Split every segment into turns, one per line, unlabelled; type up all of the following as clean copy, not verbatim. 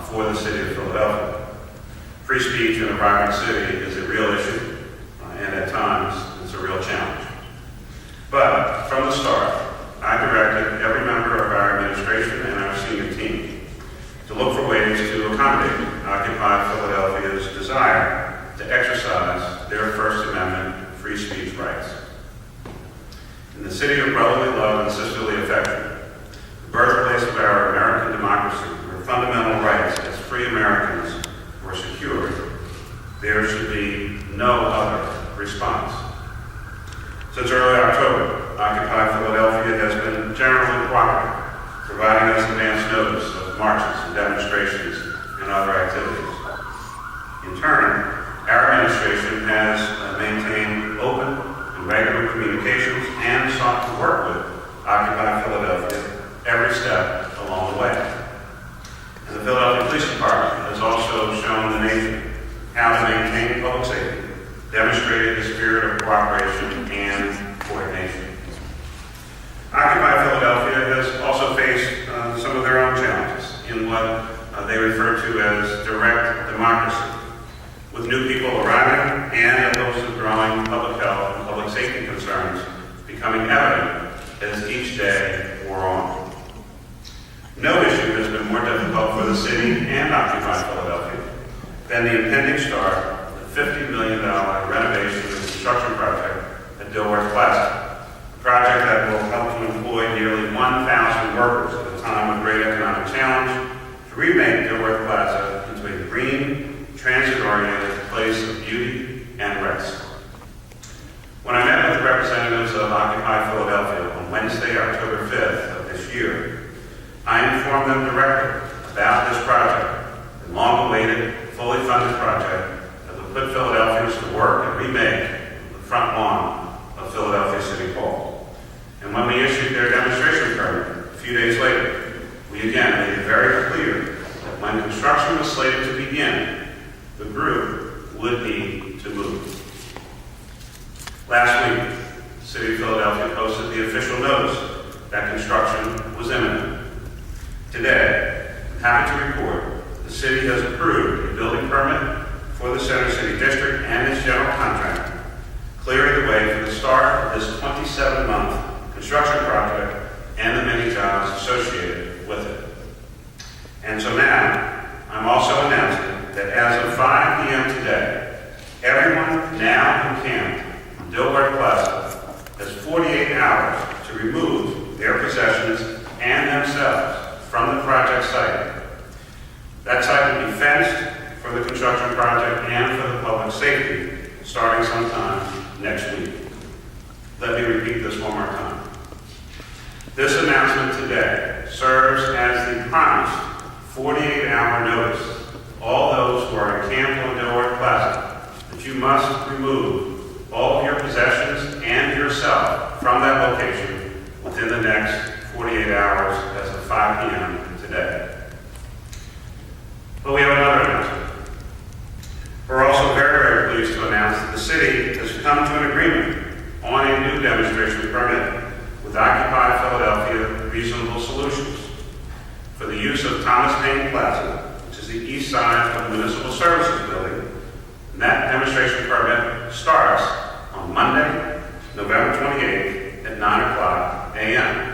for the city of Philadelphia. Free speech in a vibrant city is a real issue, and at times it's a real challenge. But from the start, I directed every member of our administration and our senior team to look for ways to accommodate Occupy Philadelphia's desire to exercise their First Amendment free speech rights. In the city of brotherly love and sisterly affection, the birthplace of our American democracy, where fundamental rights as free Americans were secured, there should be no other response. Since early October, Occupy Philadelphia has been generally cooperative, providing us advance notice of marches and demonstrations and other activities. In turn, our administration has maintained open and regular communications and sought to work with Occupy Philadelphia every step along the way. And the Philadelphia Police Department has also shown the nation how to maintain public safety, demonstrating a spirit of cooperation and coordination. Occupy Philadelphia has also faced some of their own challenges in what they refer to as direct democracy, with new people arriving and a host of growing public health and public safety concerns becoming evident as each day wore on. No issue has been more difficult for the city and Occupy Philadelphia than the impending start of the $50 million renovation and construction project at Dilworth Plaza, a project that will help to employ nearly 1,000 workers at a time of great economic challenge to remake Dilworth Plaza into a green, transit-oriented place of beauty and rest. When I met with the representatives of Occupy Philadelphia on Wednesday, October 5th of this year, I informed them directly about this project, the long-awaited, fully funded project that would put Philadelphians to work and remake the front lawn of Philadelphia City Hall. And when we issued their demonstration permit a few days later, we again made it very clear that when construction was slated to begin, the group would need to move. Last week, the City of Philadelphia posted the official notice that construction was imminent. Today, I'm happy to report the city has approved a building permit for the Center City District and its general contractor, clearing the way for the start of this 27-month construction project and the many jobs associated with it. And so now, I'm also announcing that as of 5 p.m. today, everyone now who can on Dilworth Plaza has 48 hours to remove their possessions and themselves from the project site. That site will be fenced for the construction project and for the public safety starting sometime next week. Let me repeat this one more time. This announcement today serves as the promised 48-hour notice to all those who are encamped on Dilworth Plaza that you must remove all of your possessions and yourself from that location within the next 48 hours as of 5 p.m. today. But we have another announcement. We're also very, very pleased to announce that the city has come to an agreement on a new demonstration permit with Occupy Philadelphia Reasonable Solutions for the use of Thomas Paine Plaza, which is the east side of the Municipal Services Building. And that demonstration permit starts on Monday, November 28th at 9 a.m.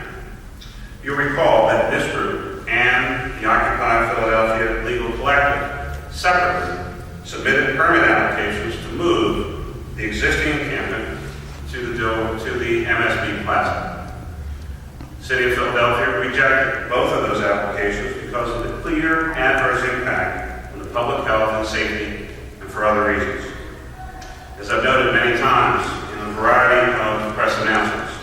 You'll recall that this group and the Occupy Philadelphia Legal Collective separately submitted permit applications to move the existing encampment to the MSB Plaza. The City of Philadelphia rejected both of those applications because of the clear adverse impact on the public health and safety and for other reasons. As I've noted many times in a variety of press announcements,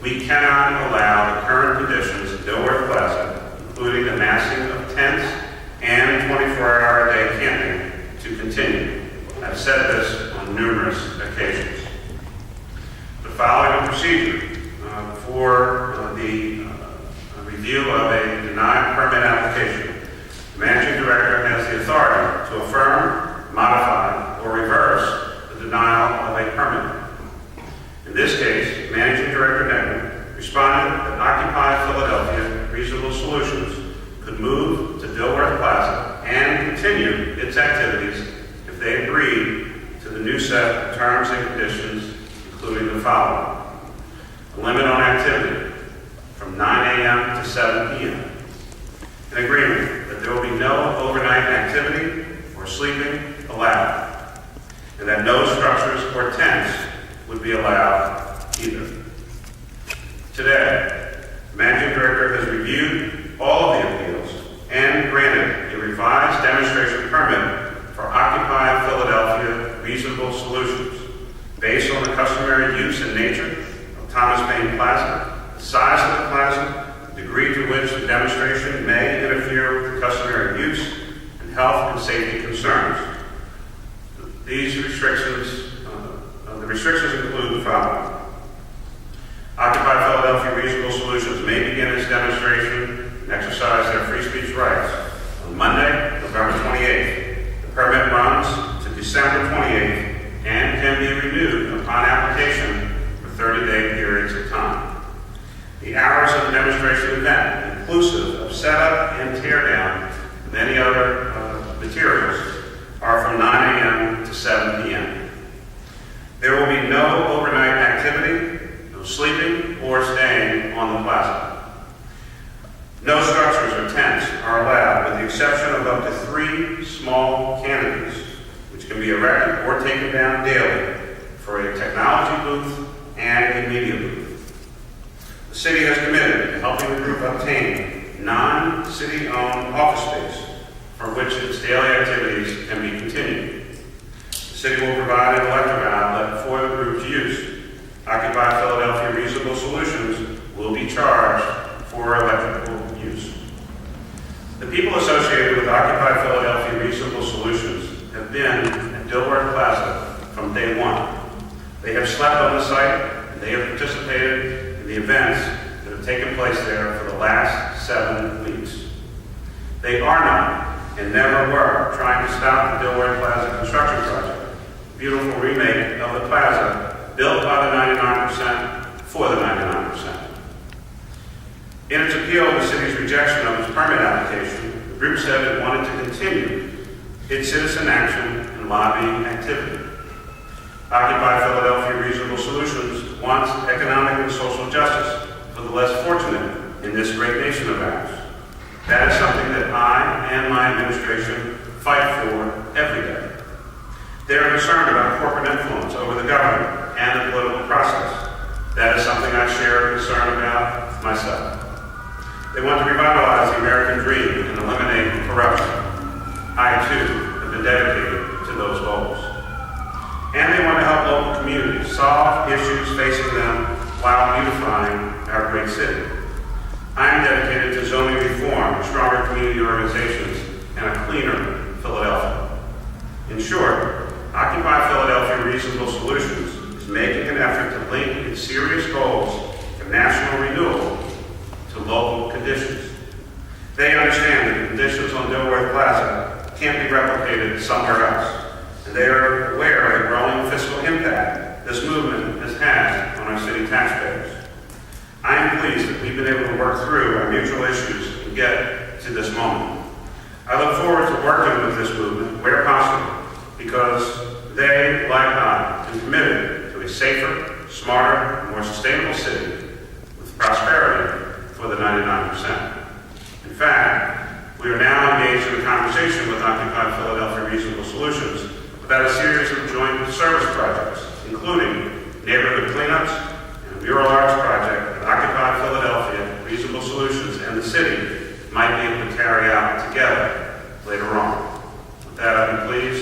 we cannot allow the current conditions at Dilworth Plaza, including the massing of tents and 24-hour-a-day camping, to continue. I've said this on numerous occasions. The following procedure for the review of a denied permit application. The managing director has the authority to affirm, modify, or reverse the denial of a permit. In this case, Managing Director Negrin responded that Occupy Philadelphia Reasonable Solutions could move to Dilworth Plaza its activities if they agree to the new set of terms and conditions, including the following: a limit on activity from 9 a.m. to 7 p.m., an agreement that there will be no overnight activity or sleeping allowed, and that no structures or tents would be allowed either. Today, the Managing Director has reviewed all of the appeals and granted a revised demonstration permit for Occupy Philadelphia Reasonable Solutions based on the customary use and nature of Thomas Paine Plaza, the size of the plaza, the degree to which the demonstration may interfere with the customary use, and health and safety concerns. These restrictions, the restrictions include the following: Occupy Philadelphia Reasonable Solutions may begin its demonstration and exercise their free speech rights on Monday, November 28th. The permit runs to December 28th and can be renewed upon application for 30-day periods of time. The hours of the demonstration event, inclusive of setup and teardown of any other materials, are from 9 a.m. to 7 p.m. There will be no overnight activity, no sleeping or staying on the plaza. No structures or tents are allowed, with the exception of up to 3 small canopies, which can be erected or taken down daily for a technology booth and a media booth. The city has committed to helping the group obtain non-city-owned office space for which its daily activities can be continued. The city will provide an electric outlet for the group's use. Occupy Philadelphia Reasonable Solutions will be charged for electrical use. The people associated with Occupy Philadelphia Reasonable Solutions have been at Dilworth Plaza from day one. They have slept on the site, and they have participated in the events that have taken place there for the last 7 weeks. They are not, and never were, trying to stop the Dilworth Plaza construction project, a beautiful remake of the plaza built by the 99% for the 99%. In its appeal of the city's rejection of its permit application, the group said it wanted to continue its citizen action and lobbying activity. Occupy Philadelphia Reasonable Solutions wants economic and social justice for the less fortunate in this great nation of ours. That is something that I and my administration fight for every day. They are concerned about corporate influence over the government and the political process. That is something I share a concern about myself. They want to revitalize the American dream and eliminate corruption. I, too, have been dedicated to those goals. And they want to help local communities solve issues facing them while beautifying our great city. I am dedicated to zoning reform, stronger community organizations, and a cleaner Philadelphia. In short, Occupy Philadelphia Reasonable Solutions is making an effort to link its serious goals of national renewal to local conditions. They understand that the conditions on Dilworth Plaza can't be replicated somewhere else, and they are aware of the growing fiscal impact this movement has had on our city taxpayers. I am pleased that we've been able to work through our mutual issues and get to this moment. I look forward to working with this movement where possible, because they, like I, are committed to a safer, smarter, and more sustainable city with prosperity for the 99%. In fact, we are now engaged in a conversation with Occupy Philadelphia Reasonable Solutions about a series of joint service projects, including neighborhood cleanups and a mural arts project that Occupy Philadelphia Reasonable Solutions and the city might be able to carry out together later on. With that, I'd be pleased